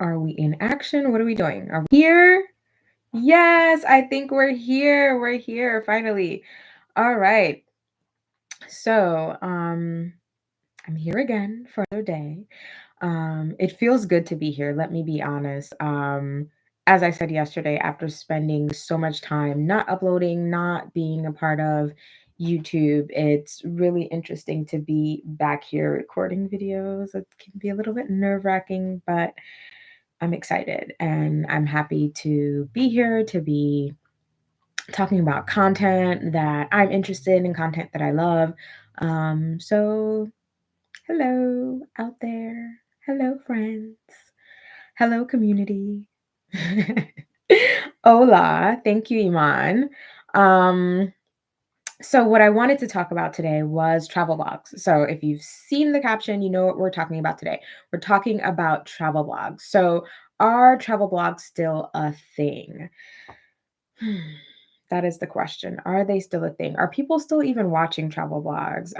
Are we in action? What are we doing? Are we here? Yes, I think we're here. We're here finally. All right. So, I'm here again for another day. It feels good to be here, let me be honest. As I said yesterday, after spending so much time not uploading, not being a part of YouTube, it's really interesting to be back here recording videos. It can be a little bit nerve-wracking, but I'm excited and I'm happy to be here to be talking about content that I'm interested in, content that I love. So hello out there. Hello, friends. Hello, community. Hola. Thank you, Iman. Um, so what I wanted to talk about today was travel blogs. So if you've seen the caption, you know what we're talking about today. We're talking about travel blogs. So are travel blogs still a thing? That is the question. Are they still a thing? Are people still even watching travel blogs?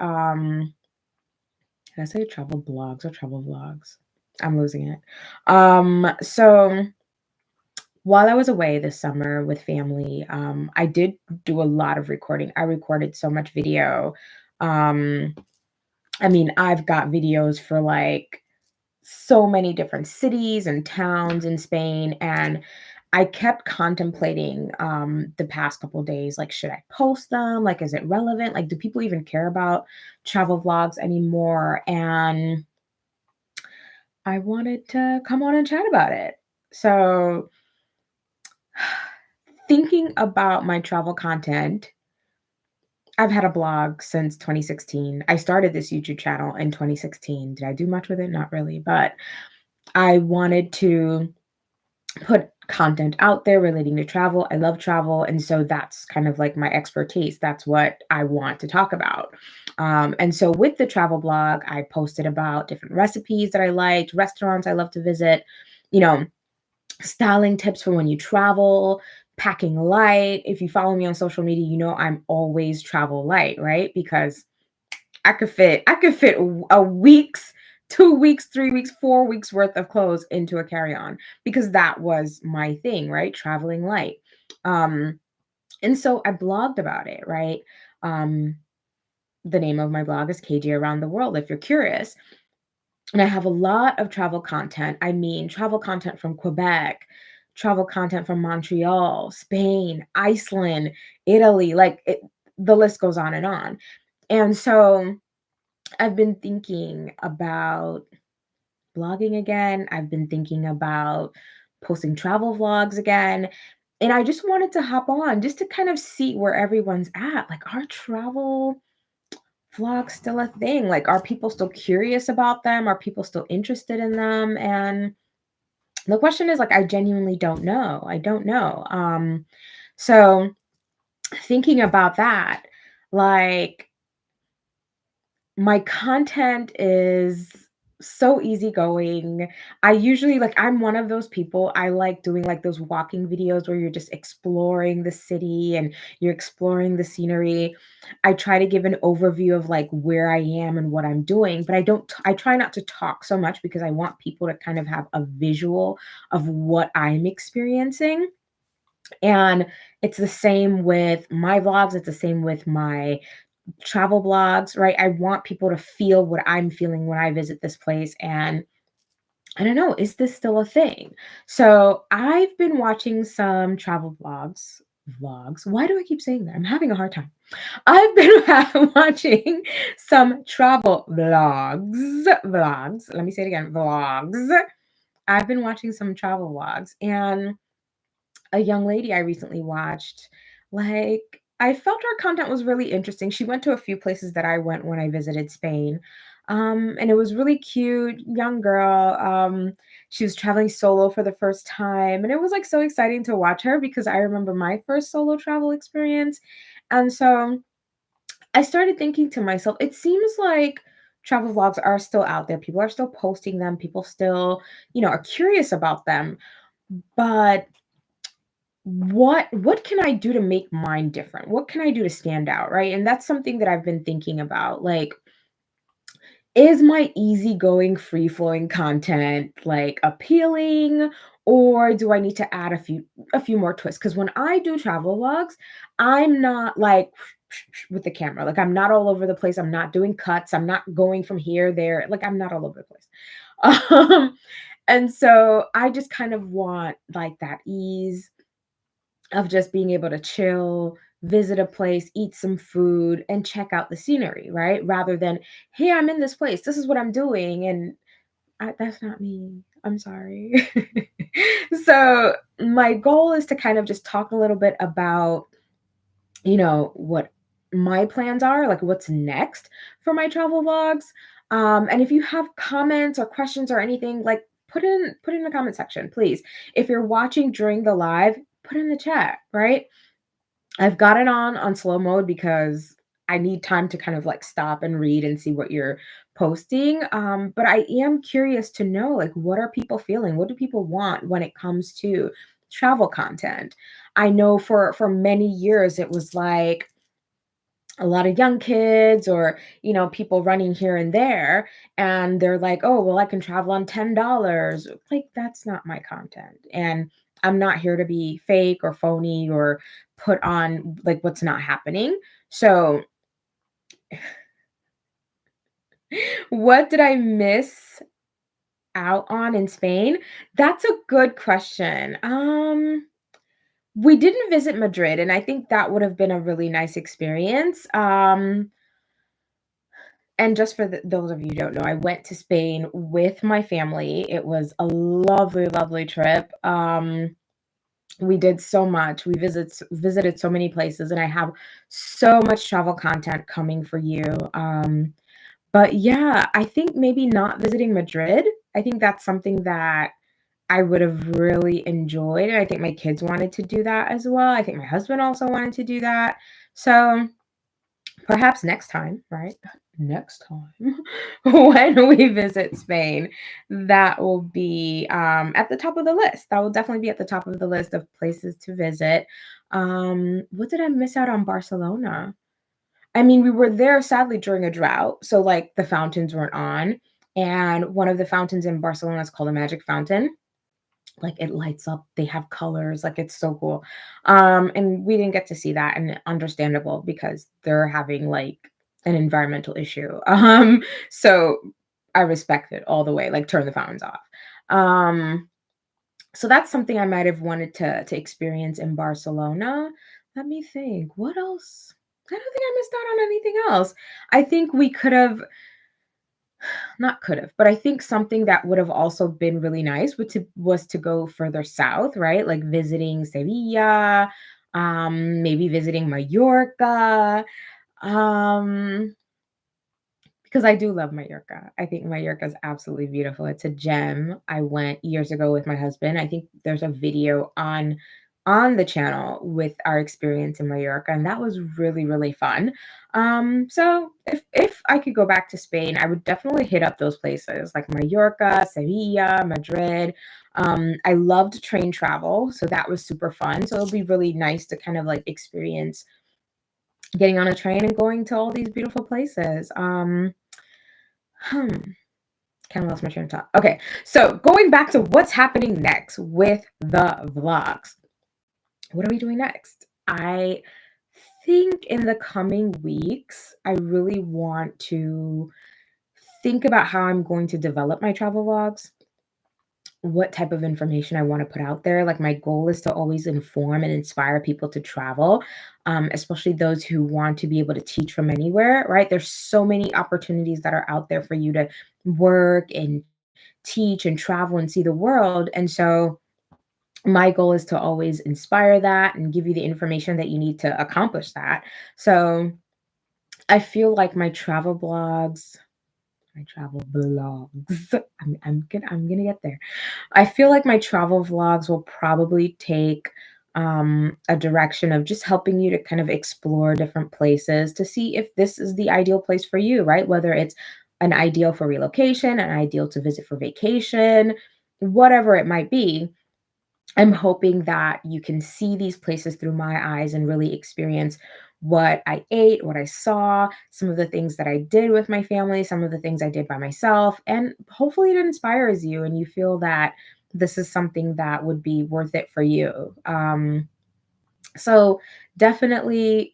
Did I say travel blogs or travel vlogs? I'm losing it. So while I was away this summer with family, I did do a lot of recording. I recorded so much video. Um, I mean, I've got videos for like so many different cities and towns in Spain, and I kept contemplating the past couple days, like, should I post them? Like, is it relevant? Like, do people even care about travel vlogs anymore? And I wanted to come on and chat about it. So, thinking about my travel content, I've had a blog since 2016. I started this YouTube channel in 2016. Did I do much with it? Not really, but I wanted to put content out there relating to travel. I love travel. And so that's kind of like my expertise. That's what I want to talk about. And so with the travel blog, I posted about different recipes that I liked, restaurants I love to visit, you know, styling tips for when you travel, packing light. If you follow me on social media, you know I'm always travel light, right? Because I could fit a week's, 2 weeks, 3 weeks, 4 weeks worth of clothes into a carry-on because that was my thing, right? Traveling light. Um, and so I blogged about it, right? Um, the name of my blog is KJ Around the World, if you're curious. And I have a lot of travel content. I mean, travel content from Quebec, travel content from Montreal, Spain, Iceland, Italy, the list goes on and on. And so I've been thinking about blogging again. I've been thinking about posting travel vlogs again. And I just wanted to hop on just to kind of see where everyone's at. Like, are travel vlogs still a thing? Like, are people still curious about them? Are people still interested in them? And the question is, like, I genuinely don't know. I don't know. So thinking about that, like, my content is so easygoing. I usually I'm one of those people. I like doing like those walking videos where you're just exploring the city and you're exploring the scenery. I try to give an overview of like where I am and what I'm doing, but I try not to talk so much because I want people to kind of have a visual of what I'm experiencing. And it's the same with my vlogs, it's the same with my travel blogs, right? I want people to feel what I'm feeling when I visit this place. And I don't know, is this still a thing? So I've been watching some travel vlogs. Vlogs. Why do I keep saying that? I'm having a hard time. I've been watching some travel vlogs. Vlogs. Let me say it again. Vlogs. I've been watching some travel vlogs, and a young lady I recently watched, I felt her content was really interesting. She went to a few places that I went when I visited Spain. And it was really cute, young girl. She was traveling solo for the first time, and it was like so exciting to watch her because I remember my first solo travel experience. And so I started thinking to myself, it seems like travel vlogs are still out there. People are still posting them. People still, are curious about them. But what can I do to make mine different? What can I do to stand out, right? And that's something that I've been thinking about. Like, is my easygoing, free flowing content like appealing, or do I need to add a few more twists? Because when I do travel vlogs, I'm not like with the camera. Like I'm not all over the place. I'm not doing cuts. I'm not going from here, there. Like I'm not all over the place. And so I just kind of want like that ease of just being able to chill, visit a place, eat some food, and check out the scenery, right? Rather than, hey, I'm in this place. This is what I'm doing. And that's not me. I'm sorry. So, my goal is to kind of just talk a little bit about, what my plans are, like what's next for my travel vlogs. And if you have comments or questions or anything, like put in the comment section, please. If you're watching during the live, put in the chat, right? I've got it on slow mode because I need time to kind of like stop and read and see what you're posting. But I am curious to know like what are people feeling? What do people want when it comes to travel content? I know for many years it was like a lot of young kids or people running here and there, and they're like, oh well, I can travel on $10. Like that's not my content, and I'm not here to be fake or phony or put on like what's not happening. So what did I miss out on in Spain? That's a good question. We didn't visit Madrid, and I think that would have been a really nice experience. And just for those of you who don't know, I went to Spain with my family. It was a lovely, lovely trip. We did so much. We visited so many places, and I have so much travel content coming for you. But yeah, I think maybe not visiting Madrid. I think that's something that I would have really enjoyed. And I think my kids wanted to do that as well. I think my husband also wanted to do that. So perhaps next time, right? Next time when we visit Spain, that will be at the top of the list. That will definitely be at the top of the list of places to visit. What did I miss out on Barcelona? I mean, we were there sadly during a drought, so like the fountains weren't on. And one of the fountains in Barcelona is called a magic fountain. Like, it lights up, they have colors, like, it's so cool. And we didn't get to see that, and understandable because they're having, like, an environmental issue. So I respect it all the way, like, turn the fountains off. Um, so that's something I might have wanted to experience in Barcelona. Let me think, what else? I don't think I missed out on anything else. I think we could have not could have, but I think something that would have also been really nice was to go further south, right? Like visiting Sevilla, maybe visiting Mallorca, um, because I do love Mallorca. I think Mallorca is absolutely beautiful. It's a gem. I went years ago with my husband. I think there's a video on the channel with our experience in Mallorca, and that was really, really fun. So if I could go back to Spain, I would definitely hit up those places like Mallorca, Sevilla, Madrid. I loved train travel, so that was super fun. So it'll be really nice to kind of like experience getting on a train and going to all these beautiful places. Hmm, kind of lost my train of thought. Okay, so going back to what's happening next with the vlogs. What are we doing next? I think in the coming weeks, I really want to think about how I'm going to develop my travel vlogs, what type of information I want to put out there. Like, my goal is to always inform and inspire people to travel, especially those who want to be able to teach from anywhere, right? There's so many opportunities that are out there for you to work and teach and travel and see the world. And so, my goal is to always inspire that and give you the information that you need to accomplish that. So, I feel like my travel blogs. I'm gonna get there. I feel like my travel vlogs will probably take a direction of just helping you to kind of explore different places to see if this is the ideal place for you, right? Whether it's an ideal for relocation, an ideal to visit for vacation, whatever it might be. I'm hoping that you can see these places through my eyes and really experience what I ate, what I saw, some of the things that I did with my family, some of the things I did by myself. And hopefully it inspires you and you feel that this is something that would be worth it for you. So definitely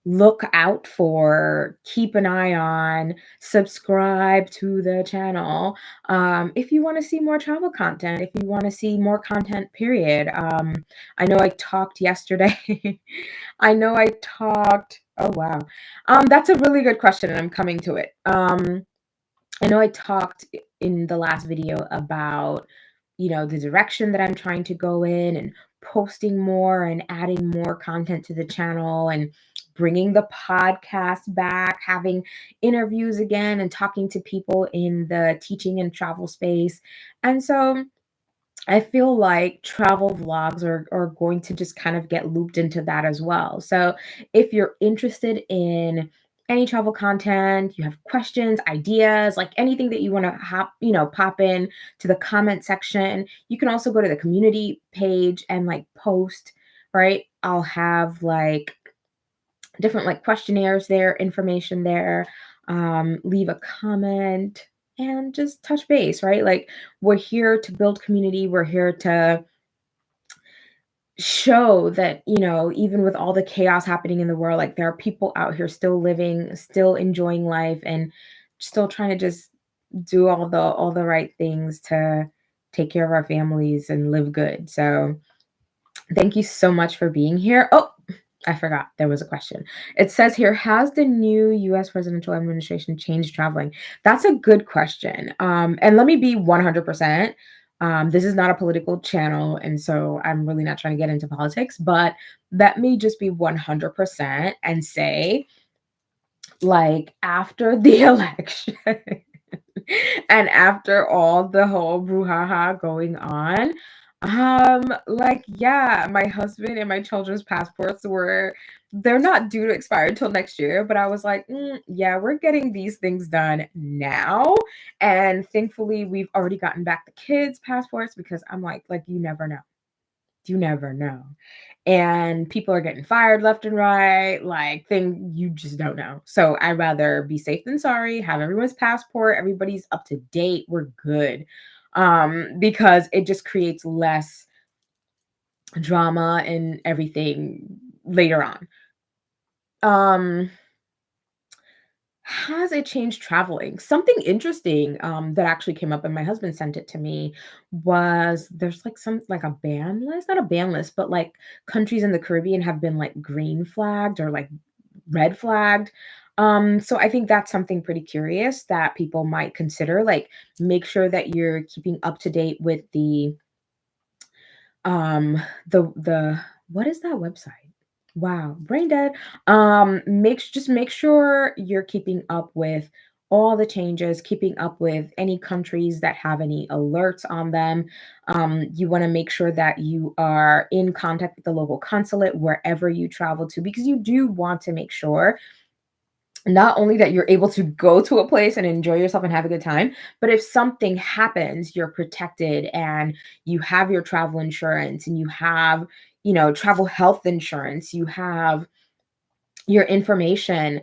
look out for, keep an eye on, subscribe to the channel. If you want to see more travel content, if you want to see more content, period. I know I talked yesterday. I know I talked. Oh wow. That's a really good question, and I'm coming to it. I know I talked in the last video about, the direction that I'm trying to go in and posting more and adding more content to the channel and bringing the podcast back, having interviews again and talking to people in the teaching and travel space. And so I feel like travel vlogs are going to just kind of get looped into that as well. So if you're interested in any travel content, you have questions, ideas, like anything that you want to pop in to the comment section, you can also go to the community page and like post, right? I'll have like different like questionnaires there, information there. Leave a comment and just touch base, right? Like we're here to build community. We're here to show that, even with all the chaos happening in the world, like there are people out here still living, still enjoying life and still trying to just do all the right things to take care of our families and live good. So thank you so much for being here. Oh, I forgot there was a question. It says here, has the new US presidential administration changed traveling? That's a good question. And let me be 100%. This is not a political channel. And so I'm really not trying to get into politics, but let me just be 100% and say, like, after the election and after all the whole brouhaha going on, like, yeah, my husband and my children's passports they're not due to expire until next year, but I was like, yeah, we're getting these things done now. And thankfully, we've already gotten back the kids' passports because I'm like, you never know. You never know. And people are getting fired left and right, like thing you just don't know. So I'd rather be safe than sorry, have everyone's passport, everybody's up to date, we're good. Because it just creates less drama and everything later on. Um, has it changed traveling? Something interesting that actually came up, and my husband sent it to me, was there's like some like a ban list, not a ban list, but like countries in the Caribbean have been like green flagged or like red flagged. So I think that's something pretty curious that people might consider. Like, make sure that you're keeping up to date with the what is that website? Wow, brain dead. Make sure you're keeping up with all the changes, keeping up with any countries that have any alerts on them. You want to make sure that you are in contact with the local consulate wherever you travel to, because you do want to make sure not only that you're able to go to a place and enjoy yourself and have a good time, but if something happens, you're protected and you have your travel insurance and you have, travel health insurance, you have your information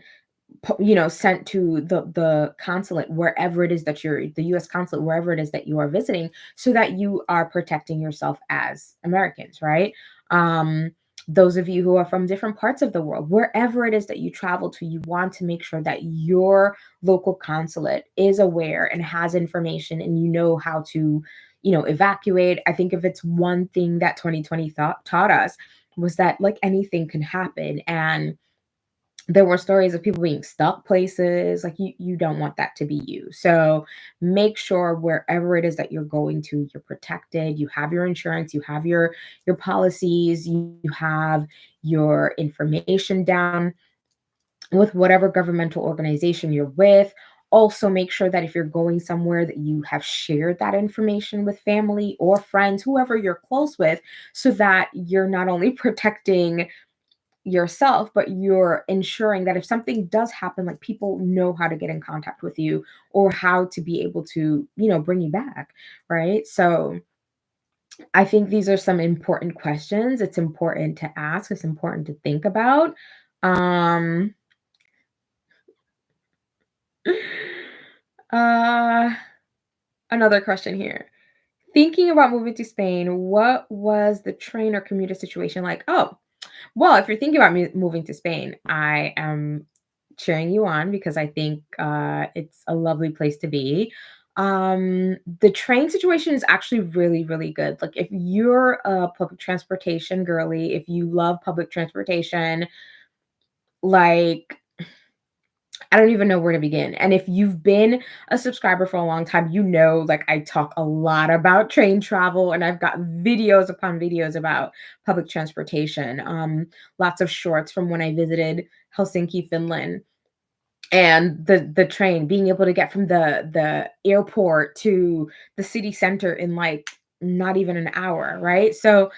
sent to the consulate wherever it is that you're the US consulate wherever it is that you are visiting, so that you are protecting yourself as Americans, right? Those of you who are from different parts of the world, wherever it is that you travel to, you want to make sure that your local consulate is aware and has information and you know how to, evacuate. I think if it's one thing that 2020 taught us, was that like anything can happen. And there were stories of people being stuck places. Like, you don't want that to be you. So make sure wherever it is that you're going to, you're protected, you have your insurance, you have your policies, you have your information down with whatever governmental organization you're with. Also make sure that if you're going somewhere, that you have shared that information with family or friends, whoever you're close with, so that you're not only protecting yourself, but you're ensuring that if something does happen, like, people know how to get in contact with you or how to be able to, bring you back, right? So I think these are some important questions. It's important to ask, it's important to think about. Um, uh, another question here. Thinking about moving to Spain, what was the train or commuter situation like? Oh, well, if you're thinking about moving to Spain, I am cheering you on because I think it's a lovely place to be. The train situation is actually really, really good. Like, if you're a public transportation girly, if you love public transportation, like, I don't even know where to begin. And if you've been a subscriber for a long time, you know, like I talk a lot about train travel and I've got videos upon videos about public transportation. Lots of shorts from when I visited Helsinki, Finland, and the train being able to get from the airport to the city center in like not even an hour, right? So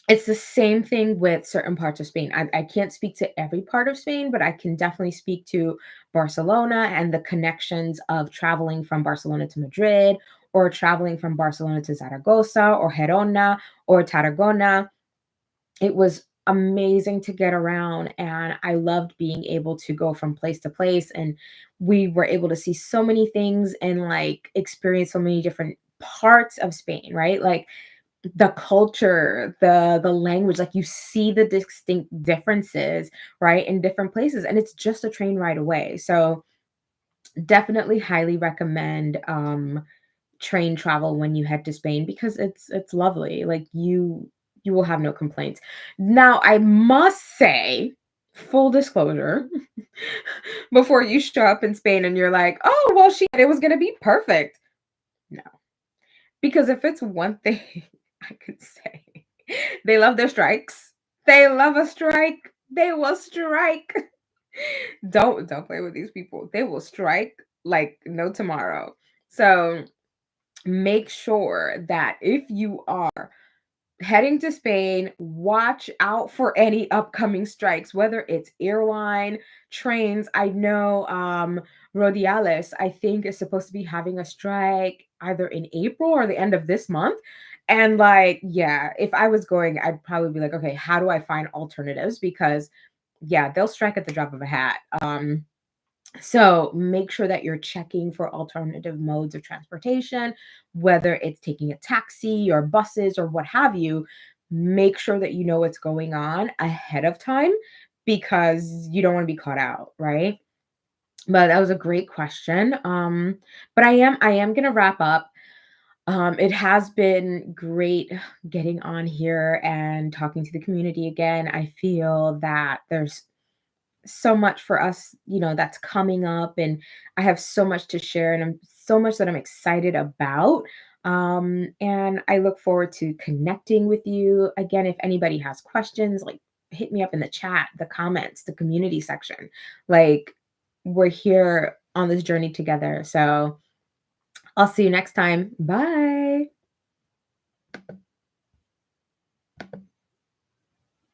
it's the same thing with certain parts of Spain. I can't speak to every part of Spain, but I can definitely speak to Barcelona and the connections of traveling from Barcelona to Madrid, or traveling from Barcelona to Zaragoza or Gerona or Tarragona. It was amazing to get around, and I loved being able to go from place to place, and we were able to see so many things and like experience so many different parts of Spain, right? Like the culture, the language, like, you see the distinct differences, right, in different places, and it's just a train ride away. So, definitely highly recommend, train travel when you head to Spain because it's lovely. Like, you will have no complaints. Now, I must say, full disclosure, before you show up in Spain and you're like, "Oh, well, she it was gonna be perfect." No. Because if it's one thing I could say, they love their strikes. They love a strike. They will strike. Don't play with these people. They will strike like no tomorrow. So make sure that if you are heading to Spain, watch out for any upcoming strikes, whether it's airline, trains. I know Rodiales, I think, is supposed to be having a strike either in April or the end of this month. And like, yeah, if I was going, I'd probably be like, okay, how do I find alternatives? Because yeah, they'll strike at the drop of a hat. So make sure that you're checking for alternative modes of transportation, whether it's taking a taxi or buses or what have you. Make sure that you know what's going on ahead of time because you don't want to be caught out, right? But that was a great question. But I am gonna wrap up. It has been great getting on here and talking to the community again. I feel that there's so much for us, that's coming up, and I have so much to share, and I'm so much that I'm excited about. And I look forward to connecting with you again. If anybody has questions, like, hit me up in the chat, the comments, the community section. Like, we're here on this journey together. So I'll see you next time. Bye.